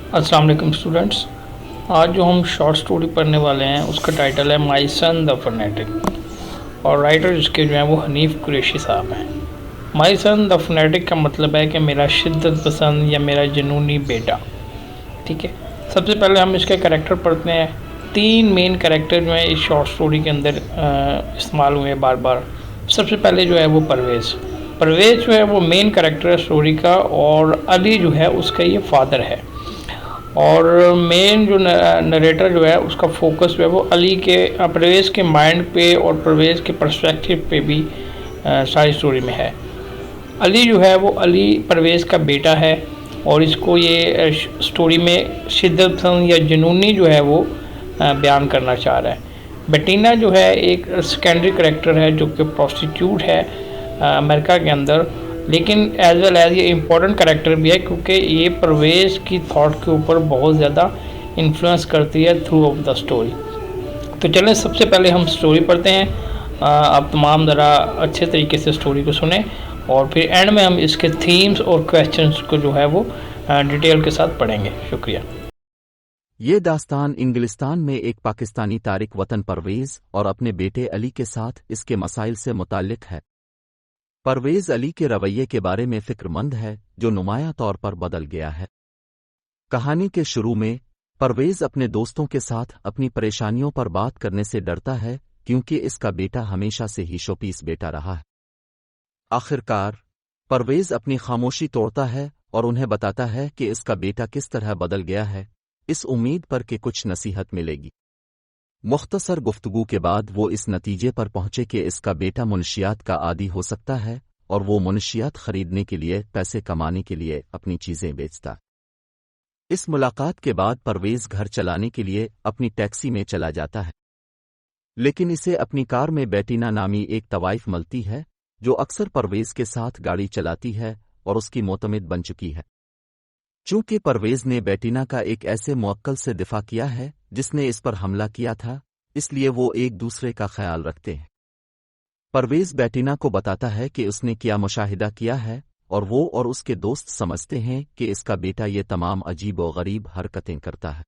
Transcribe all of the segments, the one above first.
अस्सलाम वालेकुम स्टूडेंट्स। आज जो हम शॉर्ट स्टोरी पढ़ने वाले हैं उसका टाइटल है माई सन द फनेटिक, और राइटर जिसके जो हैं वो हनीफ कुरैशी साहब हैं। माई सन द फनेटिक का मतलब है कि मेरा शिद्दत पसंद या मेरा जुनूनी बेटा। ठीक है, सबसे पहले हम इसके कैरेक्टर पढ़ते हैं। 3 मेन कैरेक्टर जो हैं इस शॉर्ट स्टोरी के अंदर इस्तेमाल हुए हैं बार बार। सबसे पहले जो है वो परवेज़ जो है वो मेन कैरेक्टर है स्टोरी का, और अली जो है उसका ये फादर है। और मेन जो नरेटर जो है उसका फोकस जो है वो अली के परवेज़ के माइंड पे और परवेज़ के पर्सपेक्टिव पे भी सारी स्टोरी में है। अली जो है वो अली परवेज़ का बेटा है, और इसको ये स्टोरी में शिद्दत पसंद या जुनूनी जो है वो बयान करना चाह रहा है। बेटीना जो है एक सेकेंडरी करेक्टर है जो कि प्रोस्टिट्यूट है अमेरिका के अंदर, लेकिन एज वेल एज ये इम्पोर्टेंट करेक्टर भी है क्योंकि ये परवेज़ की थॉट के ऊपर बहुत ज़्यादा इन्फ्लुएंस करती है थ्रू ऑफ द स्टोरी। तो चलें सबसे पहले हम स्टोरी पढ़ते हैं। आप तमाम ज़रा अच्छे तरीके से स्टोरी को सुने, और फिर एंड में हम इसके थीम्स और क्वेश्चंस को जो है वो डिटेल के साथ पढ़ेंगे। शुक्रिया। ये दास्तान इंग्लिस्तान में एक पाकिस्तानी तारिक वतन परवेज़ और अपने बेटे अली के साथ इसके मसाइल से मुताल्लिक है। परवेज़ अली के रवैये के बारे में फ़िक्रमंद है जो नुमायां तौर पर बदल गया है। कहानी के शुरू में परवेज़ अपने दोस्तों के साथ अपनी परेशानियों पर बात करने से डरता है क्योंकि इसका बेटा हमेशा से ही शोपीस बेटा रहा है। आखिरकार परवेज़ अपनी खामोशी तोड़ता है और उन्हें बताता है कि इसका बेटा किस तरह बदल गया है, इस उम्मीद पर कि कुछ नसीहत मिलेगी। मुख्तसर गुफ्तगू के बाद वो इस नतीजे पर पहुंचे कि इसका बेटा मुनशियात का आदी हो सकता है और वो मुनशियात खरीदने के लिए, पैसे कमाने के लिए अपनी चीजें बेचता। इस मुलाकात के बाद परवेज़ घर चलाने के लिए अपनी टैक्सी में चला जाता है, लेकिन इसे अपनी कार में बेटीना नामी एक तवाइफ मिलती है जो अक्सर परवेज़ के साथ गाड़ी चलाती है और उसकी मोतमिद बन चुकी है। चूंकि परवेज़ ने बेटीना का एक ऐसे मुअक्कल से दिफा किया है जिसने इस पर हमला किया था, इसलिए वो एक दूसरे का ख्याल रखते हैं। परवेज़ बेटीना को बताता है कि उसने क्या मुशाहिदा किया है, और वो और उसके दोस्त समझते हैं कि इसका बेटा ये तमाम अजीब व गरीब हरकतें करता है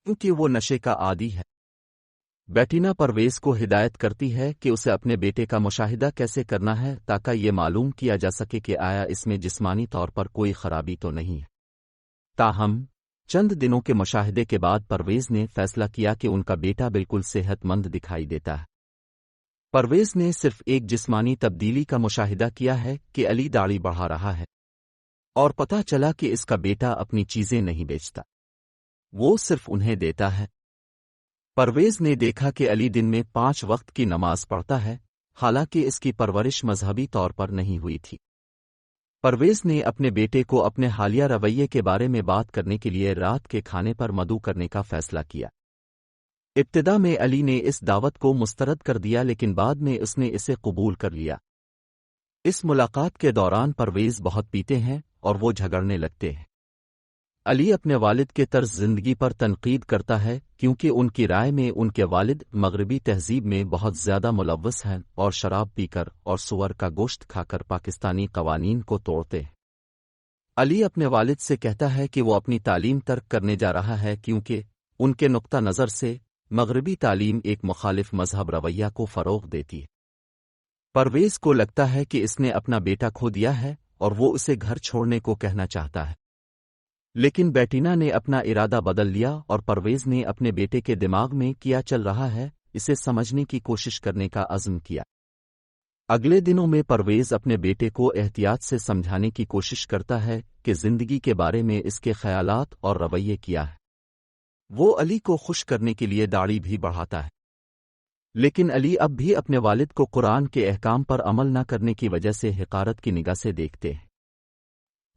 क्योंकि वो नशे का आदी है। बेटीना परवेज़ को हिदायत करती है कि उसे अपने बेटे का मुशाहिदा कैसे करना है ताकि ये मालूम किया जा सके कि आया इसमें जिस्मानी तौर पर कोई खराबी तो नहीं है। ताहम चंद दिनों के मुशाहिदे के बाद परवेज़ ने फैसला किया कि उनका बेटा बिल्कुल सेहतमंद दिखाई देता है। परवेज़ ने सिर्फ एक जिस्मानी तब्दीली का मुशाहिदा किया है कि अली दाढ़ी बढ़ा रहा है, और पता चला कि इसका बेटा अपनी चीजें नहीं बेचता, वो सिर्फ उन्हें देता है। परवेज़ ने देखा कि अली दिन में 5 वक्त की नमाज पढ़ता है, हालांकि इसकी परवरिश मजहबी तौर पर नहीं हुई थी। परवेज़ ने अपने बेटे को अपने हालिया रवैये के बारे में बात करने के लिए रात के खाने पर मदऊ करने का फैसला किया। इब्तिदा में अली ने इस दावत को मुस्तरद कर दिया, लेकिन बाद में उसने इसे कबूल कर लिया। इस मुलाकात के दौरान परवेज़ बहुत पीते हैं और वो झगड़ने लगते हैं। अली अपने वालिद के तर्ज जिंदगी पर तनकीद करता है क्योंकि उनकी राय में उनके वालिद मगरबी तहजीब में बहुत ज्यादा मुलव्वस हैं और शराब पीकर और सुअर का गोश्त खाकर पाकिस्तानी कवानीन को तोड़ते हैं। अली अपने वालिद से कहता है कि वो अपनी तालीम तर्क करने जा रहा है क्योंकि उनके नुक्ता नज़र से मगरबी तालीम एक मुखालिफ मजहब रवैया को फ़रोग़ देती है। परवेज़ को लगता है कि इसने अपना बेटा खो दिया है और वो उसे घर छोड़ने को कहना चाहता है, लेकिन बेटीना ने अपना इरादा बदल लिया और परवेज़ ने अपने बेटे के दिमाग में क्या चल रहा है इसे समझने की कोशिश करने का अज़्म किया। अगले दिनों में परवेज़ अपने बेटे को एहतियात से समझाने की कोशिश करता है कि जिंदगी के बारे में इसके ख्यालात और रवैये क्या है। वो अली को खुश करने के लिए दाढ़ी भी बढ़ाता है, लेकिन अली अब भी अपने वालिद को कुरान के अहकाम पर अमल न करने की वजह से हिकारत की निगाह से देखते हैं।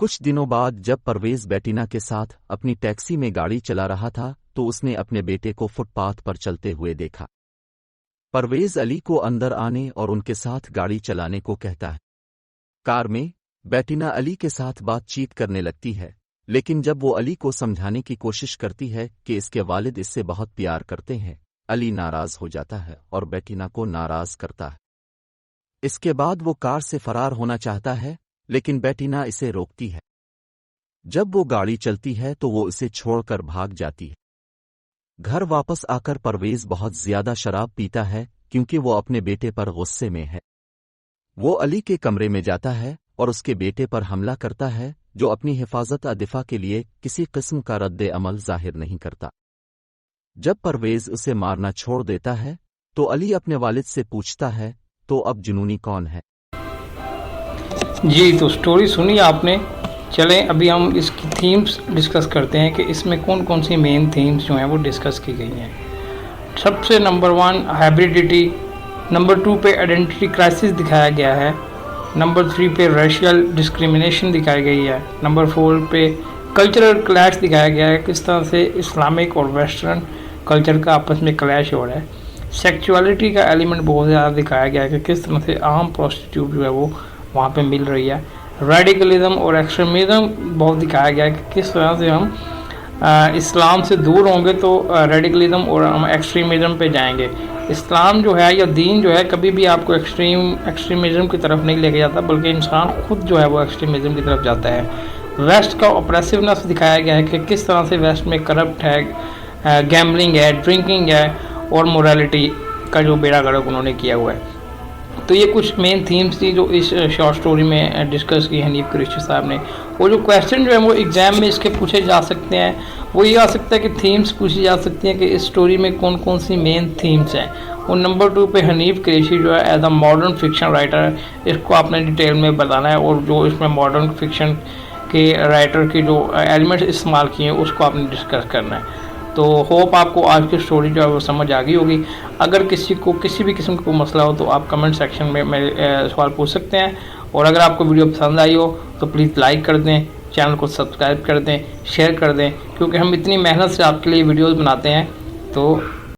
कुछ दिनों बाद जब परवेज़ बेटीना के साथ अपनी टैक्सी में गाड़ी चला रहा था तो उसने अपने बेटे को फुटपाथ पर चलते हुए देखा। परवेज़ अली को अंदर आने और उनके साथ गाड़ी चलाने को कहता है। कार में बेटीना अली के साथ बातचीत करने लगती है, लेकिन जब वो अली को समझाने की कोशिश करती है कि इसके वालिद इससे बहुत प्यार करते हैं, अली नाराज हो जाता है और बेटीना को नाराज करता है। इसके बाद वो कार से फरार होना चाहता है, लेकिन बेटीना इसे रोकती है। جب وہ گاڑی چلتی ہے تو وہ اسے چھوڑ کر بھاگ جاتی ہے۔ گھر واپس آ کر پرویز بہت زیادہ شراب پیتا ہے کیونکہ وہ اپنے بیٹے پر غصے میں ہے۔ وہ علی کے کمرے میں جاتا ہے اور اس کے بیٹے پر حملہ کرتا ہے جو اپنی حفاظت و دفاع کے لیے کسی قسم کا رد عمل ظاہر نہیں کرتا۔ جب پرویز اسے مارنا چھوڑ دیتا ہے تو علی اپنے والد سے پوچھتا ہے تو اب جنونی کون ہے؟ جی تو سٹوری سنی آپ نے، چلیں ابھی ہم اس کی تھیمز ڈسکس کرتے ہیں کہ اس میں کون کون سی مین تھیمز جو ہیں وہ ڈسکس کی گئی ہیں۔ سب سے نمبر 1 ہائبریڈیٹی، نمبر 2 پہ آئیڈینٹی کرائسس دکھایا گیا ہے، نمبر 3 پہ ریشیل ڈسکریمنیشن دکھائی گئی ہے، نمبر 4 پہ کلچرل کلیش دکھایا گیا ہے، کس طرح سے اسلامک اور ویسٹرن کلچر کا آپس میں کلیش ہو رہا ہے۔ سیکچولیٹی کا ایلیمنٹ بہت زیادہ دکھایا گیا ہے کہ کس طرح سے عام پروسٹیٹیوٹ جو ہے وہ وہاں پہ مل رہی ہے۔ ریڈیکلزم اور ایکسٹریمزم بہت دکھایا گیا ہے کہ کس طرح سے ہم اسلام سے دور ہوں گے تو ریڈیکلزم اور ہم ایکسٹریمزم پہ جائیں گے۔ اسلام جو ہے یا دین جو ہے کبھی بھی آپ کو ایکسٹریمزم کی طرف نہیں لے کے جاتا، بلکہ انسان خود جو ہے وہ ایکسٹریمزم کی طرف جاتا ہے۔ ویسٹ کا اوپریسونیس دکھایا گیا ہے کہ کس طرح سے ویسٹ میں کرپٹ ہے، گیمبلنگ ہے، ڈرنکنگ ہے اور موریلٹی کا جو بیڑا گرک انہوں نے کیا ہوا ہے۔ تو یہ کچھ مین تھیمز تھی جو اس شارٹ سٹوری میں ڈسکس کی حنیف قریشی صاحب نے۔ اور جو کویسچن جو ہے وہ ایگزام میں اس کے پوچھے جا سکتے ہیں وہ یہ آ سکتا ہے کہ تھیمز پوچھی جا سکتی ہیں کہ اس سٹوری میں کون کون سی مین تھیمز ہیں۔ اور نمبر 2 پہ حنیف قریشی جو ہے as a modern fiction writer ہے، اس کو آپ نے ڈیٹیل میں بتانا ہے اور جو اس میں ماڈرن فکشن کے رائٹر کی جو ایلیمنٹس استعمال کیے ہیں اس کو آپ نے ڈسکس کرنا ہے۔ تو ہوپ آپ کو آج کی سٹوری جو ہے وہ سمجھ آ گئی ہوگی۔ اگر کسی کو کسی بھی قسم کا کوئی مسئلہ ہو تو آپ کمنٹ سیکشن میں میرے سوال پوچھ سکتے ہیں، اور اگر آپ کو ویڈیو پسند آئی ہو تو پلیز لائک کر دیں، چینل کو سبسکرائب کر دیں، شیئر کر دیں، کیونکہ ہم اتنی محنت سے آپ کے لیے ویڈیوز بناتے ہیں۔ تو